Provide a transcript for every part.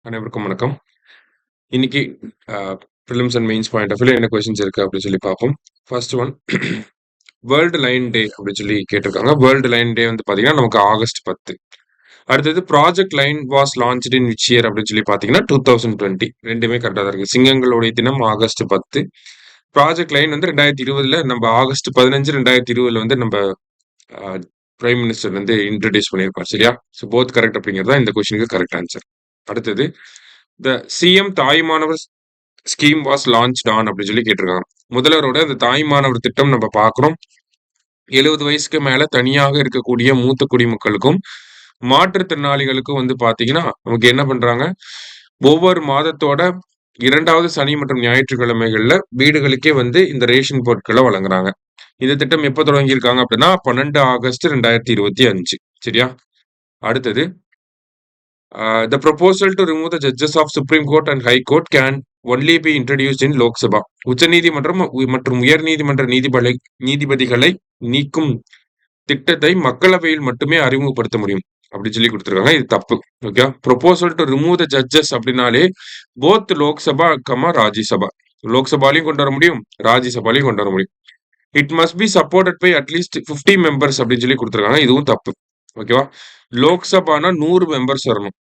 அனைவருக்கும் வணக்கம். இன்னைக்கு prelims and mains point of வியூல என்ன கொஸ்டின்ஸ் இருக்கு அப்படின்னு சொல்லி பார்ப்போம். First one, world lion day அப்படின்னு சொல்லி கேட்டிருக்காங்க. வேர்ல்டு லைன் டே வந்து பார்த்தீங்கன்னா நமக்கு ஆகஸ்ட் 10. அடுத்தது project line was launched in which year அப்படின்னு சொல்லி பார்த்தீங்கன்னா 2020. ரெண்டுமே கரெக்டாக தான் இருக்கு. சிங்கங்களுடைய தினம் ஆகஸ்ட் 10. ப்ராஜெக்ட் லைன் வந்து 2020 நம்ம ஆகஸ்ட் 15 2020 வந்து நம்ம பிரைம் மினிஸ்டர் வந்து இன்ட்ரடியூஸ் பண்ணியிருப்பார். சரியா? ஸோ போத் கரெக்ட் அப்படிங்கிறது தான் இந்த கொஸ்டினுக்கு கரெக்ட் ஆன்சர். அடுத்தது, த CM Thayumanavar scheme was launch on அப்படின்னு சொல்லி கேட்டிருக்காங்க. முதல்வரோட அந்த தாய்மானவர் திட்டம் நம்ம பார்க்குறோம். 70 வயசுக்கு மேல தனியாக இருக்கக்கூடிய மூத்த குடிமக்களுக்கும் மாற்றுத்திறனாளிகளுக்கும் வந்து பாத்தீங்கன்னா நமக்கு என்ன பண்றாங்க, ஒவ்வொரு மாதத்தோட 2வது சனி மற்றும் ஞாயிற்றுக்கிழமைகள்ல வீடுகளுக்கே வந்து இந்த ரேஷன் பொருட்களை வழங்குறாங்க. இந்த திட்டம் எப்ப தொடங்கியிருக்காங்க அப்படின்னா 12 ஆகஸ்ட் 2025. சரியா? அடுத்தது, the proposal to remove the judges of Supreme Court and High Court can only be introduced in Lok Sabha. உச்சநீதிமன்றம் மற்றும் உயர்நீதிமன்ற நீதிபதிகளை நீக்கும் திட்டத்தை மக்களவையில் மட்டுமே அறிமுகப்படுத்த முடியும் அப்படின்னு சொல்லி கொடுத்துருக்காங்க. இது தப்பு. Okay, proposal to remove the judges அப்படின்னாலே போத் லோக்சபா ராஜ்யசபா, லோக்சபாலையும் கொண்டு வர முடியும், ராஜ்யசபாலையும் கொண்டு வர முடியும். It must be supported by at least 50 members அப்படின்னு சொல்லி கொடுத்துருக்காங்க. இதுவும் தப்பு. ஓகேவா? லோக்சபானா 100 மெம்பர்ஸ் வரணும்,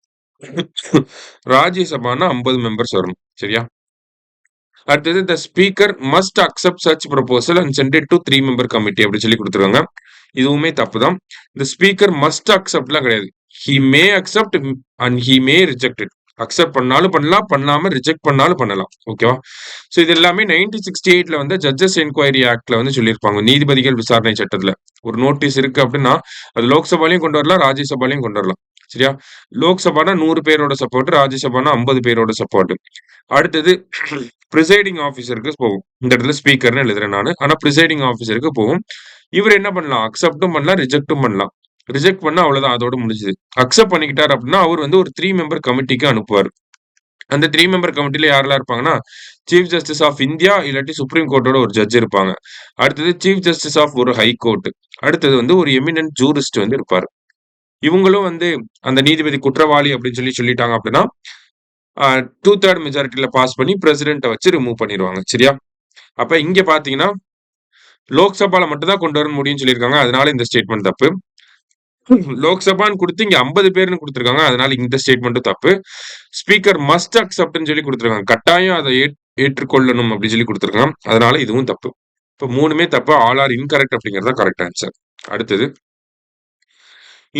ராஜ்யசபானா 50 மெம்பர்ஸ் வரணும். சரியா? அடுத்தது, the speaker must accept such proposal and send it to 3 member committee அப்படி சொல்லி கொடுத்துருக்காங்க. இதுவுமே தப்பு தான். த ஸ்பீக்கர் மஸ்ட் அக்செப்ட்லாம் கிடையாது. He may accept and he may reject it. Accept பண்ணாலும் பண்ணலாம், பண்ணாம ரிஜெக்ட் பண்ணாலும் பண்ணலாம். ஓகேவா? ஸோ இது எல்லாமே 1968 வந்து ஜட்ஜஸ் என்கொயரி ஆக்ட்ல வந்து சொல்லியிருப்பாங்க. நீதிபதிகள் விசாரணை சட்டத்துல ஒரு நோட்டீஸ் இருக்கு அப்படின்னா அது லோக்சபாலையும் கொண்டு வரலாம், ராஜ்யசபாலையும் கொண்டு வரலாம். சரியா? லோக்சபானா 100 பேரோட சப்போர்ட், ராஜ்யசபானா 50 பேரோட சப்போர்ட். அடுத்தது, பிரிசைடிங் ஆஃபீஸருக்கு போகும். இந்த இடத்துல ஸ்பீக்கர்னு எழுதுறேன் நான், ஆனா பிரிசைடிங் ஆஃபீஸருக்கு போகும். இவர் என்ன பண்ணலாம், அக்செப்டும் பண்ணலாம், ரிஜெக்டும் பண்ணலாம். ரிஜெக்ட் பண்ணா அவ்வளவுதான், அதோட முடிஞ்சது. அக்செப்ட் பண்ணிக்கிட்டார் அப்படின்னா அவர் வந்து ஒரு 3 மெம்பர் கமிட்டிக்கு அனுப்புவார். அந்த 3 மெம்பர் கமிட்டில யாரெல்லாம் இருப்பாங்கன்னா, சீஃப் ஜஸ்டிஸ் ஆஃப் இந்தியா இல்லாட்டி சுப்ரீம் கோர்ட்டோட ஒரு ஜட்ஜ் இருப்பாங்க. அடுத்தது சீஃப் ஜஸ்டிஸ் ஆஃப் ஒரு ஹை கோர்ட். அடுத்தது வந்து ஒரு எமினன்ட் ஜூரிஸ்ட் வந்து இருப்பாரு. இவங்களும் வந்து அந்த நீதிபதி குற்றவாளி அப்படின்னு சொல்லிட்டாங்க அப்படின்னா 2/3 மெஜாரிட்டியில பாஸ் பண்ணி பிரசிடென்ட்டை வச்சு ரிமூவ் பண்ணிடுவாங்க. சரியா? அப்ப இங்க பாத்தீங்கன்னா லோக்சபால மட்டும் தான் கொண்டு வர முடியும்னு சொல்லியிருக்காங்க. அதனால இந்த ஸ்டேட்மெண்ட் தப்பு. லோக்சபான்னு கொடுத்து இங்க 50 பேர்னு கொடுத்திருக்காங்க. அதனால இந்த ஸ்டேட்மெண்ட்டும் தப்பு. ஸ்பீக்கர் மஸ்ட் அக்செப்ட்னு சொல்லி கொடுத்திருக்காங்க. கட்டாயம் அதை ஏற்றுக்கொள்ளணும் அப்படின்னு சொல்லி கொடுத்திருக்காங்க. அதனால இதுவும் தப்பு. இப்ப 3மே தப்பு. ஆல் ஆர் இன்கரெக்ட் அப்படிங்கறத கரெக்ட் ஆன்சர். அடுத்தது,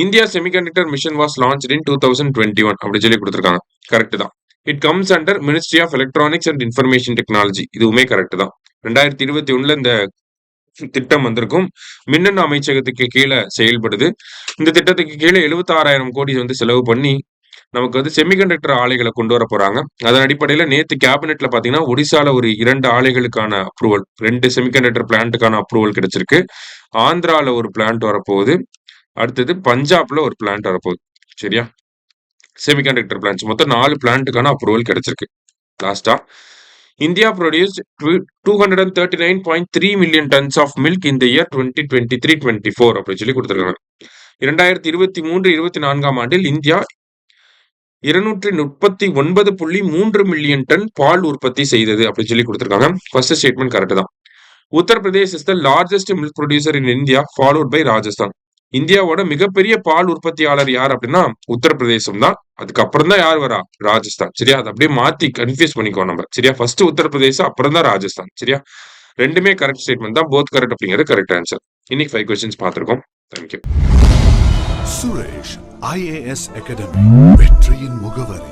India semiconductor mission was launched in 2021 அப்படின்னு சொல்லி கொடுத்திருக்காங்க. கரெக்ட் தான். It comes under ministry of electronics and information technology. இதுவுமே கரெக்ட் தான். 2021 இந்த திட்டம் வந்திருக்கும். மின்னணு அமைச்சகத்துக்கு கீழே செயல்படுது. இந்த திட்டத்துக்கு கீழே 76,000 கோடி வந்து செலவு பண்ணி நமக்கு வந்து செமிகண்டக்டர் ஆலைகளை கொண்டு வர போறாங்க. அதன் அடிப்படையில நேத்து கேபினெட்ல பாத்தீங்கன்னா ஒடிசால ஒரு 2 ஆலைகளுக்கான அப்ரூவல், 2 செமிகண்டக்டர் பிளான்ட்டுக்கான அப்ரூவல் கிடைச்சிருக்கு. ஆந்திரால ஒரு பிளான்ட் வரப்போகுது. அடுத்தது பஞ்சாப்ல ஒரு பிளான்ட் வரப்போகுது. சரியா? செமிகண்டக்டர் பிளான்ட்ஸ் மொத்தம் 4 பிளான்ட்டுக்கான அப்ரூவல் கிடைச்சிருக்கு. லாஸ்டா, India produced 239.3 million tons of milk in the year 2023-24 அப்படின்னு சொல்லி கொடுத்திருக்காங்க. 2023-24 ஆண்டில் இந்தியா 239.3 மில்லியன் டன் பால் உற்பத்தி செய்தது அப்படின்னு சொல்லி கொடுத்திருக்காங்க. ஃபர்ஸ்ட் ஸ்டேட்மெண்ட் கரெக்ட் தான். Uttar Pradesh is the largest milk producer in India followed by Rajasthan. இந்தியாவோட மிகப்பெரிய பால் உற்பத்தியாளர் யார் அப்படின்னா உத்தரப்பிரதேசம் தான். அதுக்கப்புறம் தான் யார் வரா, ராஜஸ்தான். சரியா? அதை அப்படியே மாத்தி கன்ஃபியூஸ் பண்ணிக்கோ நம்ம. சரியா? ஃபர்ஸ்ட் உத்தரப்பிரதேசம், அப்புறம் தான் ராஜஸ்தான். சரியா? ரெண்டுமே கரெக்ட் ஸ்டேட்மெண்ட் தான். போத் கரெக்ட் அப்படிங்கிறது கரெக்ட் ஆன்சர். இன்னைக்கு 5 கொஸ்டின்ஸ் பார்த்திருக்கோம். தேங்க்யூ. சுரேஷ் IAS அகாடமி, வெற்றியின் முகவரி.